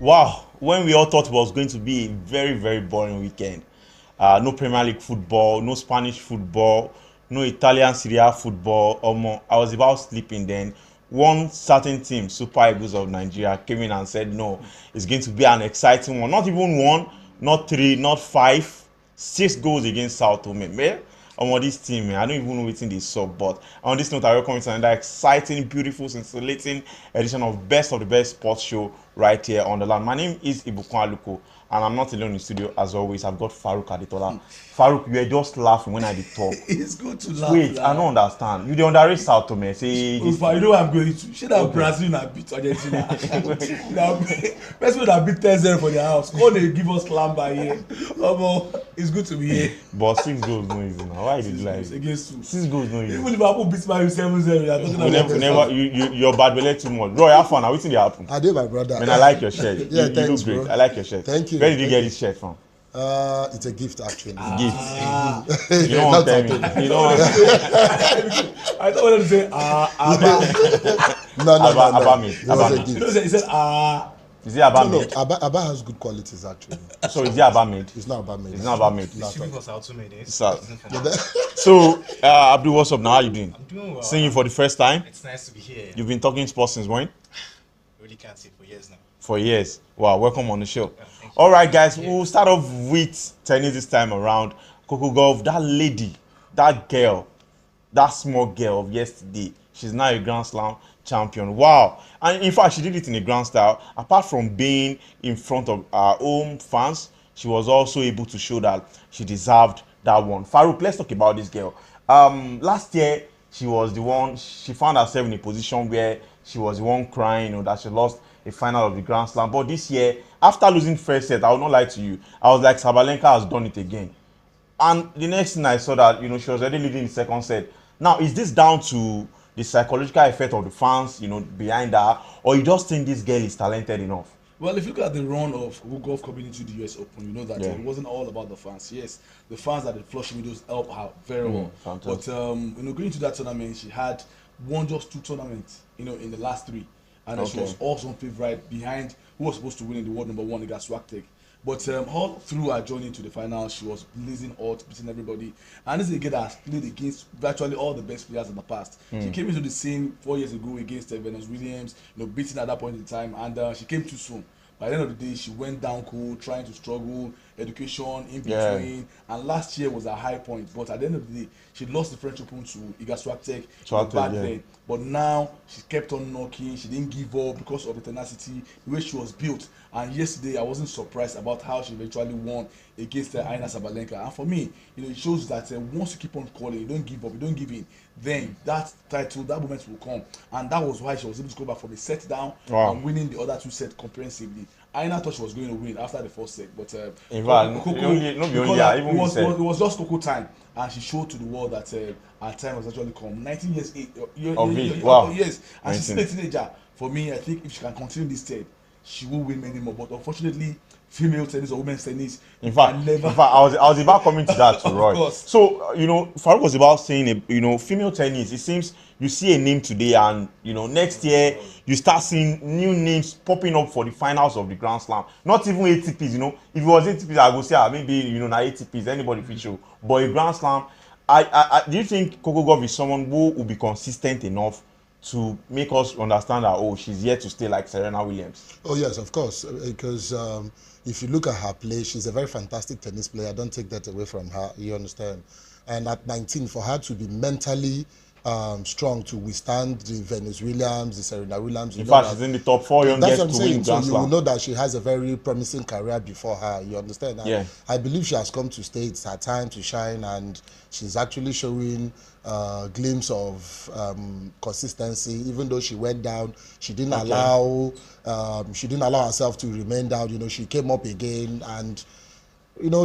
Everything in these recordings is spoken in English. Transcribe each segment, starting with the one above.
Wow, when we all thought it was going to be a very, very boring weekend. No Premier League football, no Spanish football, no Italian Serie A football. I was about sleeping then. One certain team, Super Eagles of Nigeria, came in and said, no, it's going to be an exciting one. Not even one, not three, not five, 6 goals against Sao Tome. Man, this team, man, I don't even know what's in this sub. But on this note, I welcome you to another exciting, beautiful, scintillating edition of Best of the Best Sports Show right here on the land. My name is Ibukun Aluko, and I'm not alone in the studio as always. I've got Farouk Adetola. Farouk, you were just laughing when I did talk. It's good to laugh. Wait, I don't understand. You don't underrate Sao Tome. Say you know what I'm going to. Should have Brazil na beat Argentina. Best way that beat 10-0 for their house. All they give us clam by here. It's good to be here. But 6 goals no easy now. Why did you like against 2? 6 goals no easy? Even Liverpool beat Man U 7-0. You're talking about you're bad belly too much. Bro, have fun. Now what's in the happen? I did, my brother. Man, I like your shirt. Yeah, you thanks, look great. bro. I like your shirt. Thank you. Where did you get this shirt from? It's a gift actually. Gift. You don't want to tell me. You don't want I don't want to say Abba. No. Abba made. It was Abba a made. You know, gift. he said Is it Abba No, made? Abba has good qualities actually. So is it Abba made? It's not Abba made. It's not Abba made. Not Shipping at all. was out too many days. So, Abdul, what's up now? How you doing? I'm doing well. Seeing you for the first time. It's nice to be here. You've been talking sports since when? Really can't say for years now. For years. Wow, welcome on the show. thank you. All right, guys, we'll start off with tennis this time around. Coco Gauff, that lady, that girl, that small girl of yesterday, she's now a Grand Slam champion. Wow. And in fact, she did it in a grand style. Apart from being in front of her own fans, she was also able to show that she deserved that one. Farouk, let's talk about this girl. Last year, she was the one, she found herself in a position where she was the one crying, that she lost a final of the Grand Slam. But this year, after losing first set, I will not lie to you, I was like, Sabalenka has done it again. And the next thing I saw that, she was already leading the second set. Now, is this down to the psychological effect of the fans, behind her, or you just think this girl is talented enough? Well, if you look at the run of Golf coming into the US Open, you know that it wasn't all about the fans. Yes, the fans at the Flushing Meadows helped her very well. Fantastic. But going into that tournament, she had won just 2 tournaments, in the last 3, and she was also on favorite behind who was supposed to win in the world number 1, Iga Swiatek. But all through her journey to the final, she was blazing out, beating everybody. And this is a girl that has played against virtually all the best players in the past. She came into the scene 4 years ago against Venus Williams, beating at that point in time, and she came too soon. By the end of the day, she went down cool, trying to struggle, education in between, and last year was a high point. But at the end of the day, she lost the French Open to Iga Swiatek back then. But now she kept on knocking. She didn't give up because of the tenacity, the way she was built. And yesterday, I wasn't surprised about how she eventually won against Aina Sabalenka. And for me, it shows that once you keep on calling, you don't give up, you don't give in, then that title, that moment will come. And that was why she was able to go back from a set down and winning the other 2 sets comprehensively. Aina thought she was going to win after the first set, but In fact, it was just Coco time, and she showed to the world that her time has actually come. 19 years yes, and she's still a teenager. For me, I think if she can continue this trend, she will win many more. But unfortunately, female tennis or women's tennis, in fact, I was about coming to that, Roy. Course. So, Farouk was about saying, female tennis, it seems you see a name today and, next year you start seeing new names popping up for the finals of the Grand Slam. Not even ATPs, if it was ATPs, I would say, maybe, not ATPs, anybody fit show. But a Grand Slam, do you think Coco Gauff is someone who will be consistent enough to make us understand that, she's here to stay like Serena Williams? Oh yes, of course, because if you look at her play, she's a very fantastic tennis player. Don't take that away from her, you understand? And at 19, for her to be mentally strong to withstand the Venus Williams, the Serena Williams. In fact, she's in the top 4 youngest to win Grand So you Slam. will know that she has a very promising career before her. You understand? And I believe she has come to stay. It's her time to shine, and she's actually showing a glimpse of consistency. Even though she went down, she didn't allow herself to remain down. She came up again, and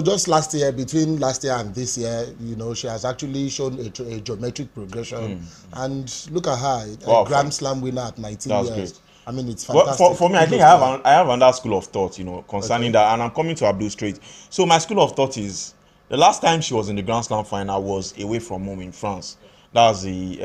just last year, between last year and this year, she has actually shown a geometric progression. And look at her, a Grand Slam winner at 19 years. Great. I mean, it's fantastic. Well, for me, I think I have another school of thought, concerning that, and I'm coming to Abdul straight. So my school of thought is the last time she was in the Grand Slam final was away from home in France. That was the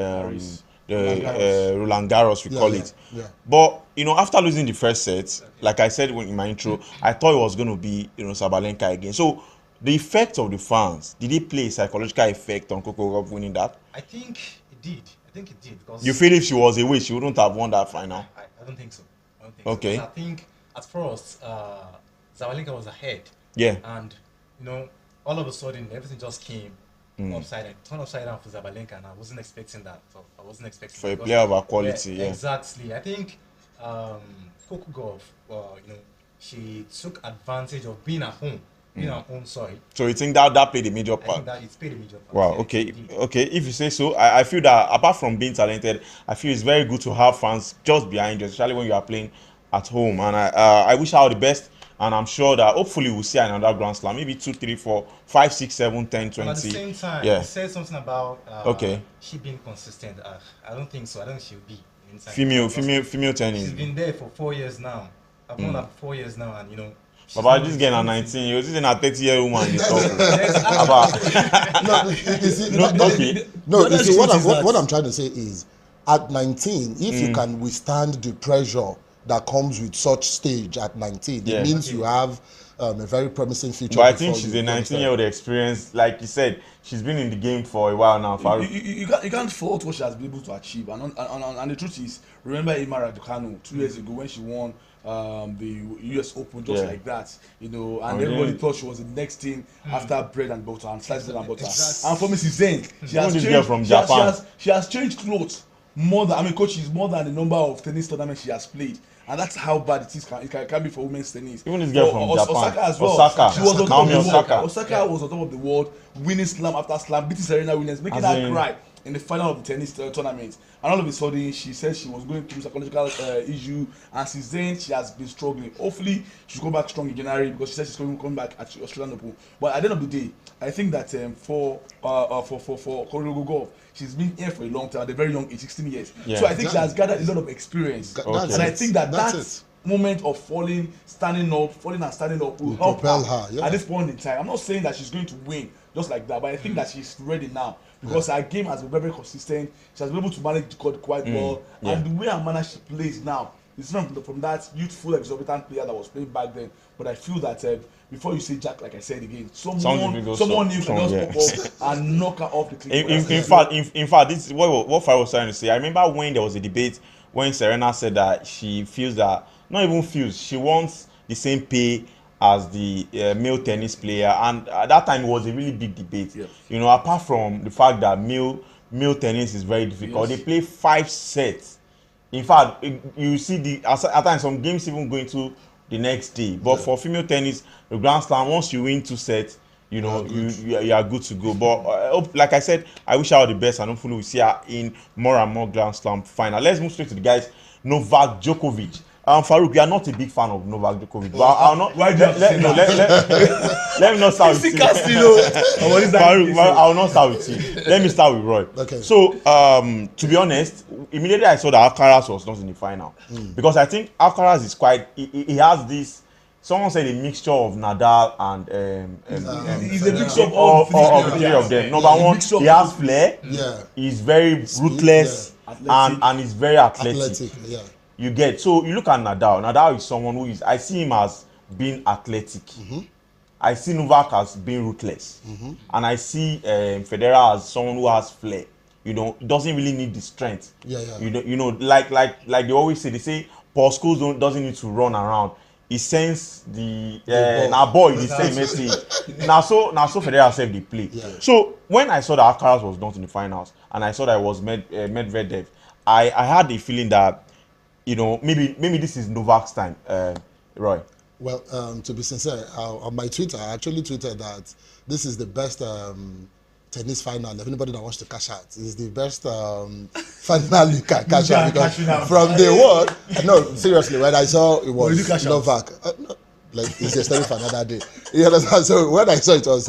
Roland Garros, we call it. Yeah. But after losing the first set, like I said in my intro, I thought it was going to be Sabalenka again. So the effect of the fans, did it play a psychological effect on Coco Gauff winning that? I think it did. Because you feel if she was away, she wouldn't have won that final? I don't think so. Okay. I think at first Sabalenka was ahead. Yeah. And all of a sudden everything just came turned upside down for Sabalenka, and I wasn't expecting that. So I wasn't expecting for a player of her quality. Yeah. Exactly. I think Coco Gauff, she took advantage of being at home. So you think that played a major part? I think that it's played a major part. Wow. Okay. If you say so, I feel that apart from being talented, I feel it's very good to have fans just behind you, especially when you are playing at home. And I wish her all the best. And I'm sure that hopefully we'll see another Grand Slam, maybe 2, 3, 4, 5, 6, 7, 10, 20. But at the same time, you said something about she being consistent. I don't think so. I don't think she'll be inside. Female tennis. She's been there for 4 years now. I've known her for 4 years now, and But this girl at 19 years, this is a 30-year-old woman. What I'm trying to say is, at 19, if you can withstand the pressure that comes with such stage at 19, it means you have a very promising future. But I think she's a 19-year-old experience. Like you said, she's been in the game for a while now. You can't fault what she has been able to achieve. And the truth is, remember Emma Raducanu 2 years ago when she won the US Open just like that, and everybody thought she was the next thing after bread and butter and sliced bread and butter. And for Mrs. Zeng, she has changed clothes more than coaches more than the number of tennis tournaments she has played. And that's how bad it is. It can be for women's tennis. Even this girl from Japan, Osaka as well. Osaka. She was on top of the world. Osaka. Osaka was on top of the world, winning slam after slam, beating Serena Williams, making her cry in the final of the tennis tournament. And all of a sudden, she said she was going through psychological issue, and since then she has been struggling. Hopefully, she'll come back strong in January because she said she's coming back at the Australian Open. But at the end of the day, I think that for Coco Gauff, she's been here for a long time at a very young age, 16 years. Yeah. So I think she has gathered a lot of experience, and I think that moment of falling and standing up will help her at this point in time. I'm not saying that she's going to win just like that, but I think that she's ready now because her game has been very, very consistent. She has been able to manage the court quite well, and the way her manner she plays now is not from that youthful, exorbitant player that was playing back then. But I feel that before you say Jack, like I said again, someone new can just pop up and knock her off the cliff. In fact, this is what Farah was trying to say. I remember when there was a debate when Serena said that she feels that, not even feels, she wants the same pay as the male tennis player, and at that time it was a really big debate. Yes. Apart from the fact that male tennis is very difficult, they play 5 sets. In fact, you see at times some games even going to the next day. But for female tennis, the Grand Slam, once you win 2 sets, you are good to go. But like I said, I wish her all the best, and hopefully we see her in more and more Grand Slam final. Let's move straight to the guys. Novak Djokovic. Farouk, you are not a big fan of Novak Djokovic. But I'll not. Why let me not start with you. Farouk, I'll not start with you. Let me start with Roy. Okay. So, to be honest, immediately I saw that Alcaraz was not in the final because I think Alcaraz is quite. He has this. Someone said a mixture of Nadal and he's a mixture of all three of them. Number one, he has flair. Yeah. He's very ruthless and he's very athletic. Yeah. You get, so you look at Nadal. Nadal is someone who is, I see him as being athletic. I see Novak as being ruthless. And I see Federer as someone who has flair. He doesn't really need the strength. Like they always say, they say Paul Scholes doesn't need to run around. He sends the boy, he sends message. Now so Federer saved the play. Yeah. So when I saw that Alcaraz was not in the finals and I saw that it was Medvedev, I had the feeling that maybe this is Novak's time, Roy. Well, to be sincere, on my Twitter, I actually tweeted that this is the best tennis final. If anybody that wants to cash out, it's the best final you can cash out. Because from day one, no, seriously, when I saw it was Novak, it's just for another day. You understand? So when I saw it was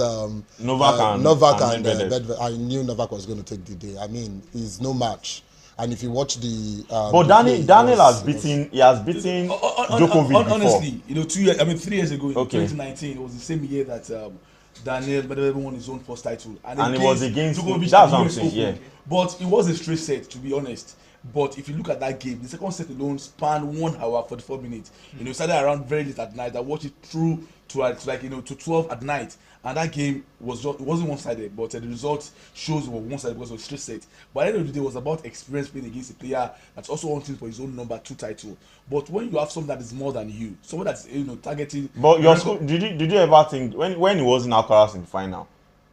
Novak and Medvedev, I knew Novak was going to take the day. I mean, he's no match. And if you watch the but Daniel has beaten Djokovic before. Honestly, 3 years ago in 2019, it was the same year that Daniel Medvedev won his own first title, and it was against Djokovic. That's what I'm saying. Yeah, but it was a straight set, to be honest. But if you look at that game, the second set alone spanned 1 hour 44 minutes. You know, it started around very late at night. I watched it through to like, you know, to 12 at night, and that game was just, it wasn't one-sided, but the result shows it was one-sided because it was straight set. But at the end of the day, it was about experience playing against a player that's also hunting for his own number 2 title. But when you have someone that is more than you, someone that's, you know, targeting. But your school, did you ever think when he was in Alcaraz in the final,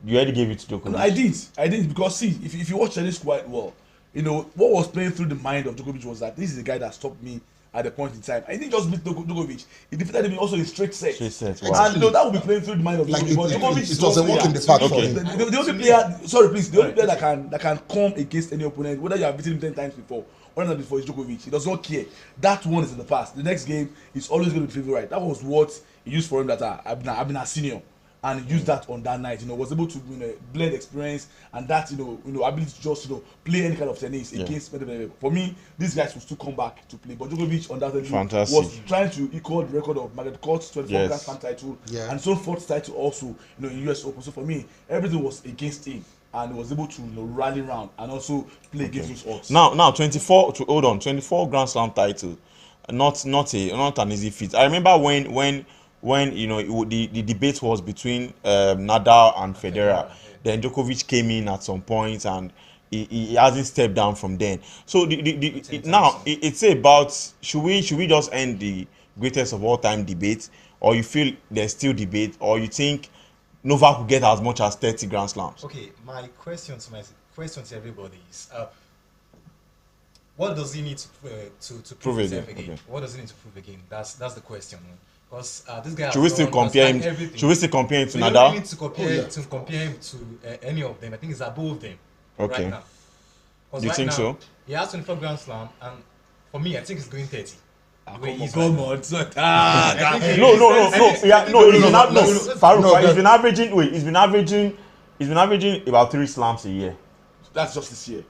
you already gave it to Djokovic? No, I did because see, if you watch tennis quite well, you know what was playing through the mind of Djokovic was that this is the guy that stopped me at the point in time. I didn't just beat Djokovic; he defeated him also in straight sets. Straight sets, wow. And you know that would be playing through the mind of Like Djokovic. it was a walk in the park for him. The only player, sorry please, the only player that can come against any opponent, whether you have beaten him 10 times before or not before, is Djokovic. He does not care. That one is in the past. The next game is always going to be favorite. That was what he used for him. That I've been a senior. And he used that on that night, you know, was able to, you know, blend experience and that, you know, ability to just, you know, play any kind of tennis against Medvedev. For me, these guys will still come back to play. But Djokovic undoubtedly was trying to equal the record of Margaret Court's 24 Grand Slam title and his own 4th title also, you know, in US Open. So for me, everything was against him, and he was able to, you know, rally round and also play against those odds. Now 24 Grand Slam titles, not an easy feat. I remember when you know the debate was between Nadal and Federer. Then Djokovic came in at some point, and he hasn't stepped down from then. So now it's about should we just end the greatest of all time debate, or you feel there's still debate, or you think Novak will get as much as 30 Grand Slams? Okay, my question to everybody is, what does he need to prove himself again? Okay. What does he need to prove again? That's the question. Because this guy should we still compare him? Should we still compare him to Nadal? You don't need to compare him to any of them. I think he's above them right now. Do you think so? He has 24 Grand Slam, and for me, I think he's going 30. No. Farouk, he's been averaging about 3 slams a year. That's just this year.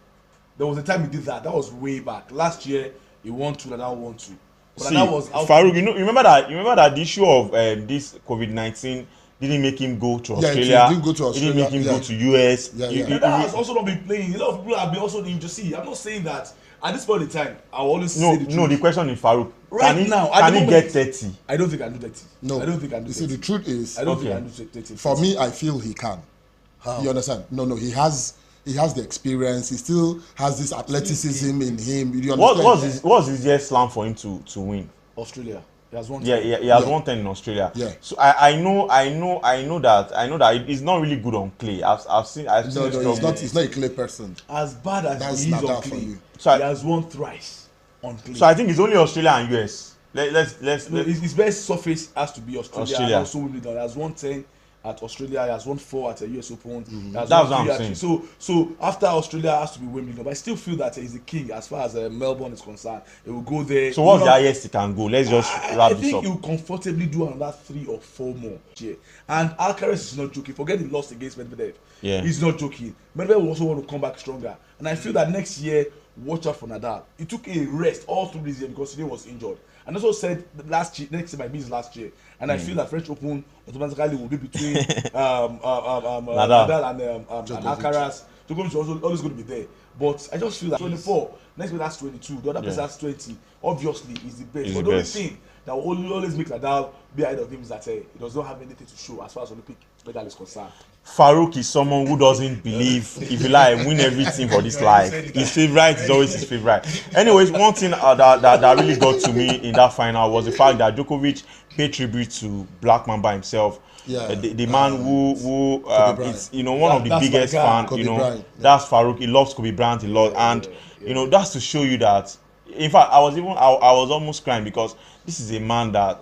There was a time he did that. That was way back. Last year he won 2, Nadal won 2. See, Farouk, you remember that the issue of this COVID-19 didn't make him go to Australia. Yeah, he didn't go to Australia. It didn't make him go to US. That has also not been playing. A lot of people have been also in see. I'm not saying that at this point in time. I will always say the truth. No, the question is Farouk. Right Can he get 30? I don't think I can do 30. No, I don't think I can do 30. You see, the truth is, I don't think I can do 30. For me, I feel he can. How? You understand? No, he has the experience. He still has this athleticism in him. You understand? What's his year slam for him to win? Australia. He has won. He has won 10 in Australia. Yeah. So I know that he's not really good on clay. I've seen. He's not a clay person. As bad as he is on clay, he has won thrice on clay. So I think it's only Australia and US. Let's his best surface has to be Australia. And also Wimbledon. He has won 10 at Australia. He has won 4 at the US Open. That's what I'm saying. So after Australia has to be Wimbledon. But I still feel that he's the king as far as Melbourne is concerned. He will go there. So what's the highest he can go? Let's just wrap this up. I think he will comfortably do another 3 or 4 more. Yeah. And Alcaraz is not joking. Forget he lost against Medvedev. Yeah. He's not joking. Medvedev will also want to come back stronger. And I feel that next year, watch out for Nadal. He took a rest all through this year because he was injured. And also said next year might be his last year. And I feel that French Open automatically will be between Nadal and Alcaraz. Djokovic is always going to be there. But I just feel that 24, next year that's 22, the other person has 20. Obviously, he's the best. But the only thing that will always make Nadal be ahead of him is that he does not have anything to show as far as Olympic medal is concerned. Farouk is someone who doesn't believe if you like win everything for this life. His favorite is always his favorite. Anyways, one thing that really got to me in that final was the fact that Djokovic paid tribute to Black Mamba himself. Yeah, the man who is one of the biggest fans. That's Farouk. He loves Kobe Bryant a lot, and that's to show you that. In fact, I was almost crying because this is a man that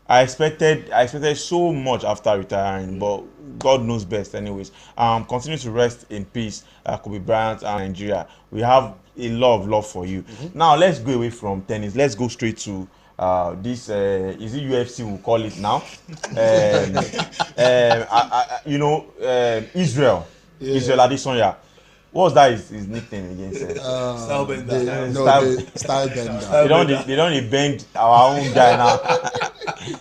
I expected so much after retiring, but God knows best. Anyways, continue to rest in peace, Kobe Bryant and Nigeria. We have a lot of love for you. Now let's go away from tennis. Let's go straight to this. Is it UFC? We'll call it now. Israel. Yeah. Israel Adesanya. What was that his nickname again? Style Bender. Style Bender. They don't bend our own guy now.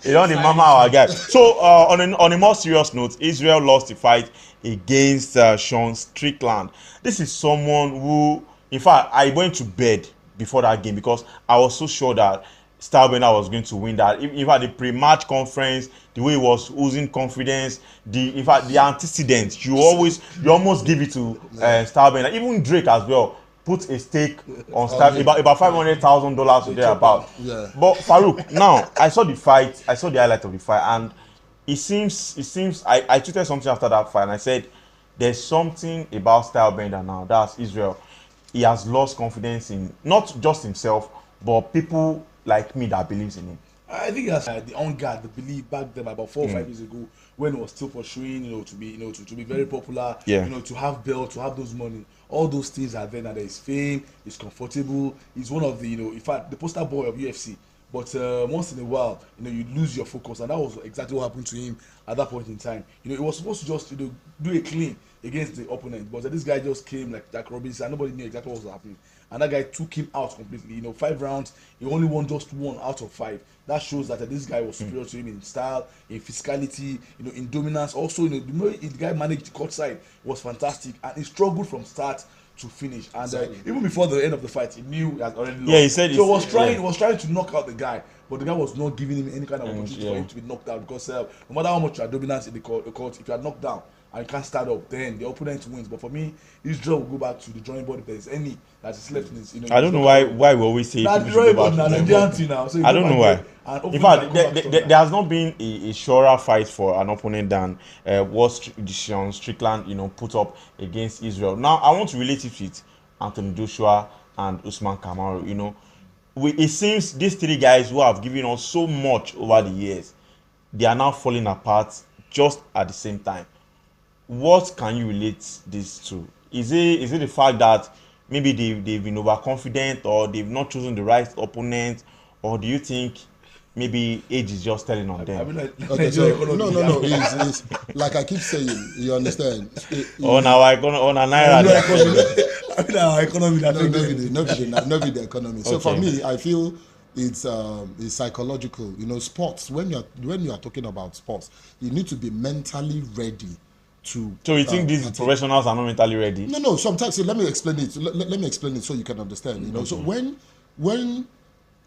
You don't the mama our guy. So on a more serious note, Israel lost the fight against Sean Strickland. This is someone who, in fact, I went to bed before that game because I was so sure that Stylebender was going to win that. In fact, the pre-match conference, the way he was oozing confidence, in fact the antecedents, you almost give it to Stylebender. Even Drake as well put a stake on Stylebender about $500,000 to thereabout. Yeah. But Farouk, now I saw the highlight of the fight, and it seems I tweeted something after that fight, and I said there's something about Stylebender now. That's Israel. He has lost confidence in not just himself, but people like me that believes in him. I think that's the on guard, the belief back then about 4 or 5 years ago when it was still pursuing, to be very popular, to have belt, to have those money. All those things are there now. There is fame, it's comfortable. He's one of the, in fact, the poster boy of UFC. But once in a while, you lose your focus, and that was exactly what happened to him at that point in time. He was supposed to just, do a clean against the opponent, but this guy just came like Jack Robinson, and nobody knew exactly what was happening. And that guy took him out completely. 5 rounds, he only won just 1 out of 5. That shows that this guy was superior to him in style, in physicality, in dominance. Also, the way the guy managed the court side was fantastic, and he struggled from start to finish. And even before the end of the fight, he knew he had already lost. Yeah, he said so. He was trying to knock out the guy, but the guy was not giving him any kind of opportunity for him to be knocked out, because no matter how much you are dominant in the court, if you are knocked down and you can't start up, then the opponent wins. But for me, Israel will go back to the drawing board if there is any that is left in his. I don't know why we always say that drawing board now, Nigerian team now. So I don't know why. In fact, there has not been a surer fight for an opponent than what Sean Strickland put up against Israel. Now I want to relate it with Anthony Joshua and Usman Kamaru. It seems these 3 guys who have given us so much over the years, they are now falling apart just at the same time. What can you relate this to? Is it the fact that maybe they've been overconfident, or they've not chosen the right opponent, or do you think maybe age is just telling on them? Okay, so, no. It's like I keep saying, you understand? On our naira. Our economy. No, the economy. So for me, I feel it's psychological. Sports. When you are talking about sports, you need to be mentally ready. So you think these professionals are not mentally ready? No. Sometimes, let me explain it. Let me explain it so you can understand. So when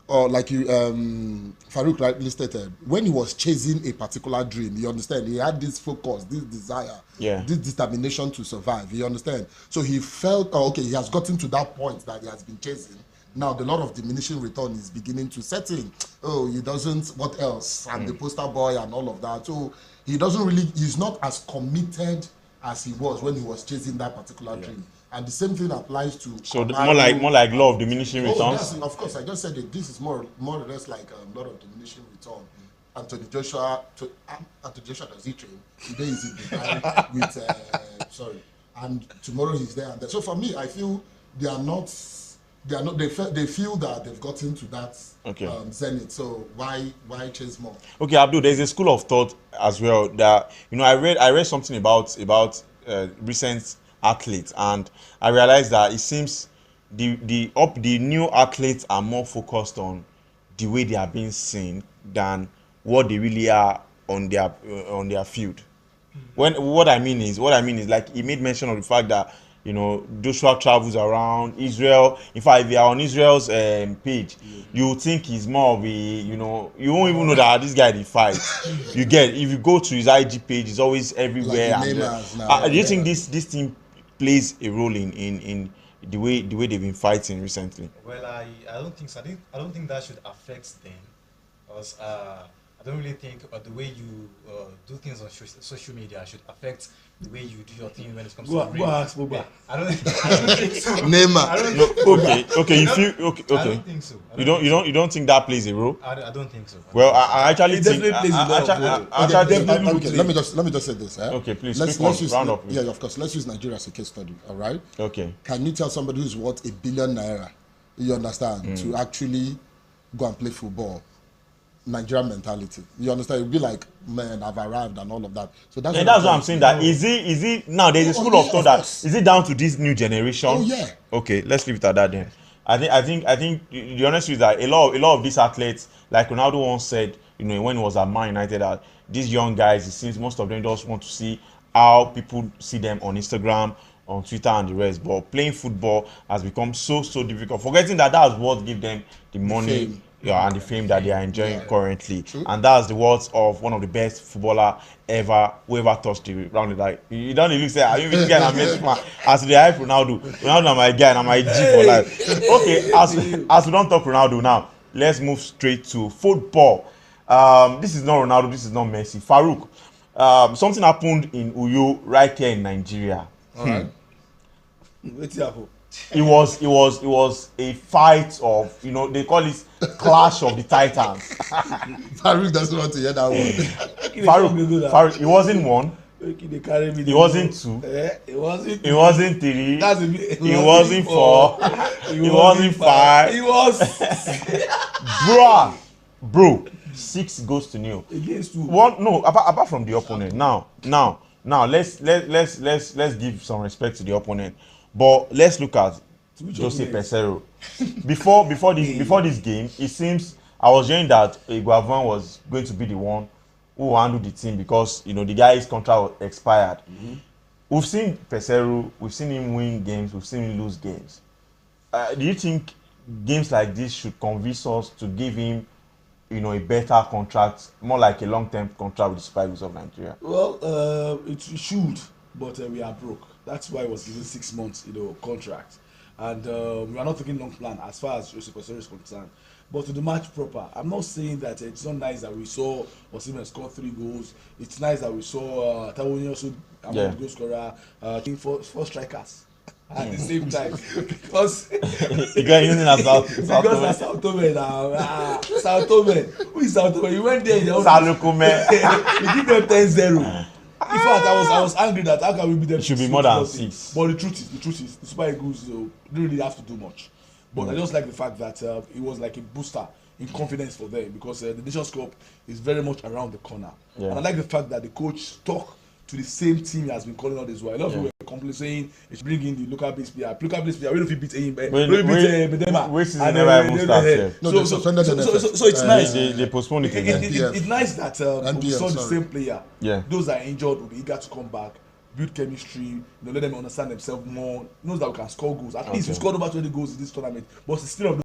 like you Farouk rightly stated, when he was chasing a particular dream, you understand, he had this focus, this desire, this determination to survive. You understand? So he felt he has gotten to that point that he has been chasing. Now the lot of diminishing return is beginning to set in. He doesn't, what else? And the poster boy and all of that. So he's not as committed as he was when he was chasing that particular dream. And the same thing applies to more like law of diminishing returns. Of course, I just said that this is more or less like a lot of diminishing return. Anthony Joshua does he train? Today is in Dubai with and tomorrow he's there and there. So for me, I feel they feel that they've gotten to that zenith. So why chase more? Okay, Abdul, there's a school of thought as well that I read something about recent athletes, and I realized that it seems the new athletes are more focused on the way they are being seen than what they really are on their field. What I mean is like he made mention of the fact that Joshua travels around Israel. In fact, if you are on Israel's page, you think he's more of a, you won't even know that this guy did fight. You get, if you go to his IG page, he's always everywhere. Like do you think this thing plays a role in the way they've been fighting recently? Well, I don't think so. I don't think that should affect them, because I don't really think the way you do things on social media should affect the way you do your thing when it comes to the ask Boba. I don't think so. Neymar. Okay. You feel okay. I don't think so. You don't think that plays a role? I don't think so. Well, I actually think. Let me just say this. Okay, please. Let's use round up. Yeah, of course. Let's use Nigeria as a case study. All right. Okay. Can you tell somebody who's worth $1 billion naira, you understand, to actually go and play football? Nigerian mentality, you understand? It'll be like, man, I've arrived and all of that. So that's what I'm saying. That is it now? There's a school of thought that is it down to this new generation? Oh yeah. Okay, let's leave it at that then. I think the honest truth is that a lot of these athletes, like Ronaldo once said, when he was at Man United, that these young guys, it seems most of them just want to see how people see them on Instagram, on Twitter, and the rest. But playing football has become so difficult. Forgetting that that's what gives them the money. fame. And the fame that they are enjoying currently. True. And that's the words of one of the best footballer who ever touched the round. Like, you don't even say, I mean, this guy I'm amazing man. As the hype Ronaldo is my guy and my G for life. Okay, as we don't talk Ronaldo now, let's move straight to football. This is not Ronaldo, this is not Messi. Farouk, something happened in Uyo right here in Nigeria. All right. What's happened? It was a fight of, they call it clash of the titans. Farouk doesn't want to hear that word. Farouk, it wasn't one. It wasn't two. It wasn't. It wasn't three. It wasn't four. It wasn't five. It was. Bro, 6 goes to nil. Against who? One, no, apart from the opponent. Now, let's give some respect to the opponent. But let's look at Jose Peseiro. Before this game, it seems I was hearing that Iguavan was going to be the one who handled the team because the guy's contract expired. Mm-hmm. We've seen Peseiro, we've seen him win games, we've seen him lose games. Do you think games like this should convince us to give him, a better contract, more like a long-term contract with the Super Eagles of Nigeria? Well, it should, but we are broke. That's why it was given 6 months, contract. And we are not taking long plan as far as Jose Peseiro is concerned. But to the match proper, I'm not saying that it's not nice that we saw Osimhen score 3 goals. It's nice that we saw Tawoni also among the goal scorer, 4 strikers at the same time. Because Sao Tome now. Sao Tome. Who is Sao Tome? You went there in your own. Salukume. We give them 10-0. In fact, I was angry that how can we beat them? It should be more than 6. But the truth is, the Super Eagles don't really have to do much. But I just like the fact that it was like a booster in confidence for them because the Nations Cup is very much around the corner. Yeah. And I like the fact that the coach stuck to the same team he has been calling out as well. A lot of people were complaining saying he should bring in the local base player. Local base player, we don't beat Bedema. Which is never even started. So it's nice. They postponed it again. It's nice that we saw the same player. Yeah. Those that are injured will be eager to come back, build chemistry, let them understand themselves more. Knows that we can score goals. At least we scored over 20 goals in this tournament, but it's still